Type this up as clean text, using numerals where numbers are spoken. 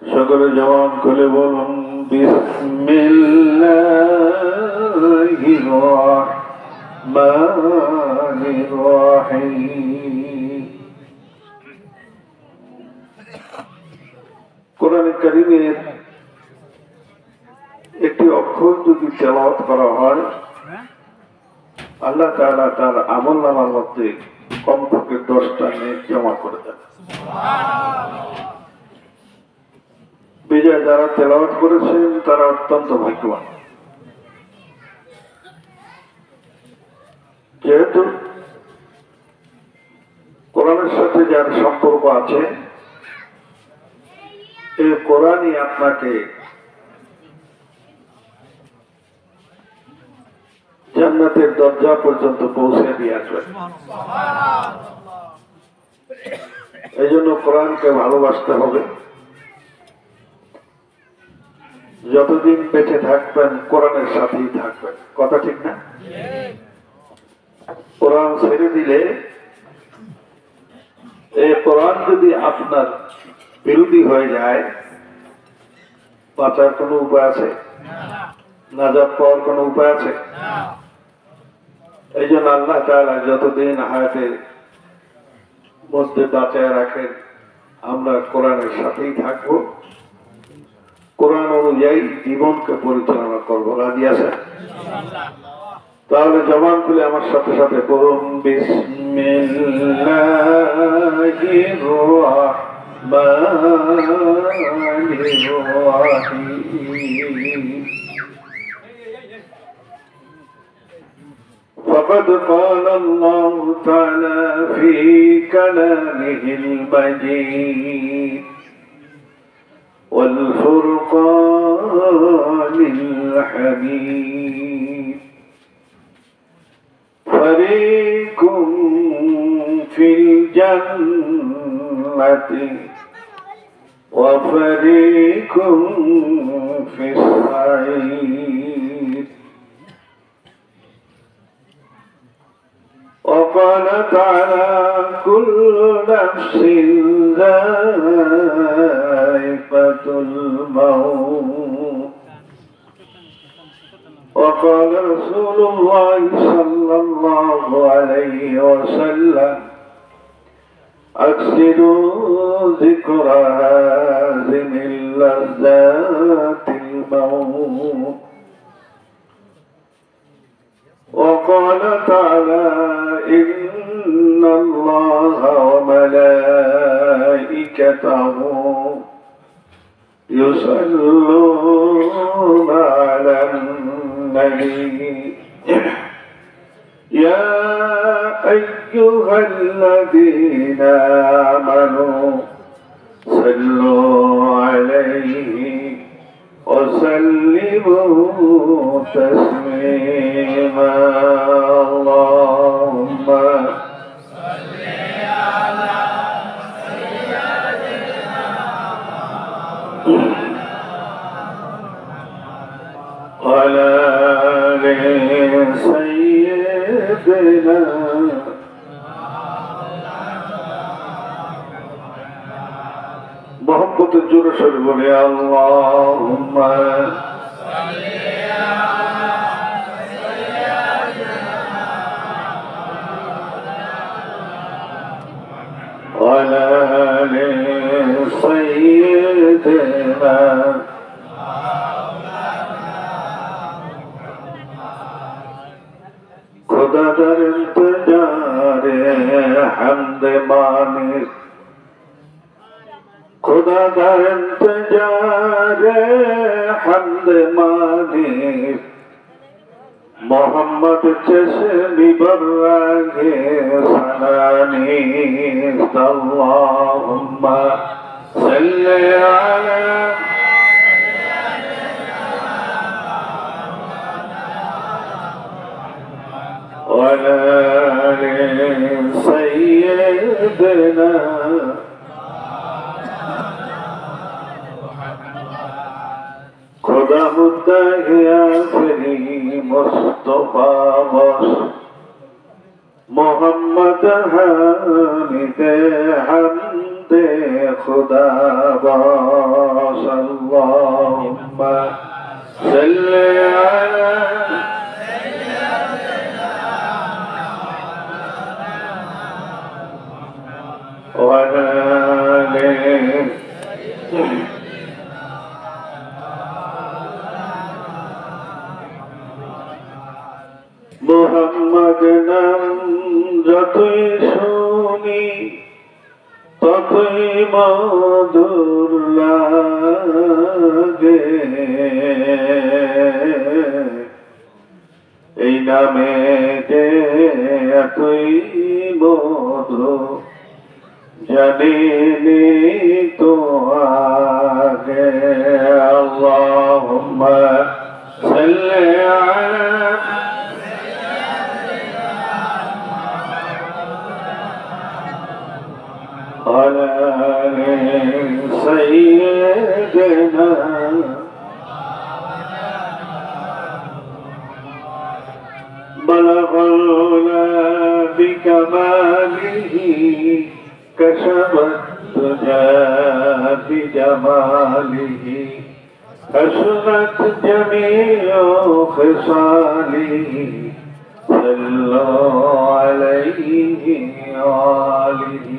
সকলে জবান খুলে বলুন বিসমিল্লাহির রহমানির রহিম। কোরআনে কারীমের একটি অক্ষর যদি তেলাওয়াত করা হয়, আল্লাহ তাআলা তার আমলনামার মধ্যে কমপক্ষে 10টা নেক জমা করে দেন। বিজয় যারা তেলাওয়াত করেছেন তারা অত্যন্ত ভাগ্যবান। যেহেতু কোরআনের সাথে যার সম্পর্ক আছে, এই কোরআনই আপনাকে জান্নাতের দরজা পর্যন্ত পৌঁছে দিয়ে আসবে। এই জন্য কোরআনকে ভালোবাসতে হবে। যতদিন বেঁচে থাকবেন কোরআনের সাথেই থাকবেন, কথা ঠিক না? কোরআন ছেড়ে দিলে, এই কোরআন যদি আপনার বিরোধী হয়ে যায়, বাঁচার কোনো উপায় আছে? নাজাত পাওয়ার কোনো উপায় আছে? এই জন্য আল্লাহ তাআলা যতদিন হায়াতের মধ্যে বাঁচায় রাখেন, আমরা কোরআনের সাথেই থাকবো, কোরআন অনুযায়ী জীবনকে পরিচালনা করবো। রাজি আছেন? তাহলে জবান খুলে আমার সাথে সাথে পড়ুন বিসমিল্লাহির রহমানির রহিম। فقد قال الله تعالى في كلامه المجيد والفرقان الحميد: فريق في الجنة وفريق في السعير. وقال تعالى: كل نفس ذائقة الموت. وقال رسول الله صلى الله عليه وسلم: أكثروا ذكر هذه اللذات الموت. وقال تعالى: إن الله وملائكته يصلون على النبي يا أيها الذين آمنوا صلوا عليه وسلموا تسليما. اللهم صل على سيدنا وعلى آل سيدنا मोहब्बत जोर से बोले अल्लाहुम्मा सल्ली अला सय्यिदिना व अला आलि सय्यिदिना। खुदा दर इंतजारे हम्द मानी, खुदा दर इंतजारे हम्द मानी, मोहम्मद चश्मी बर्रागे सलानी। अल्लाहुम्मा सल्ली अला व अला आलि सय्यिदिना। खुदा मुत्तहिया फरी मुस्तफा बस मोहम्मद हामिद हमदे खुदा बास अल्लाहुम्मा सल्ली अला মুহাম্মদ নাম যতই শুনি ততই মধুর লাগে, এই নামে যে এতই মধু জানিনি তো আগে। আল্লাহুম্মা সাল্লি আলা سيدنا بلغ العلا بكماله كشف الدجى بجماله حسنت جميع خصاله صلوا عليه وآله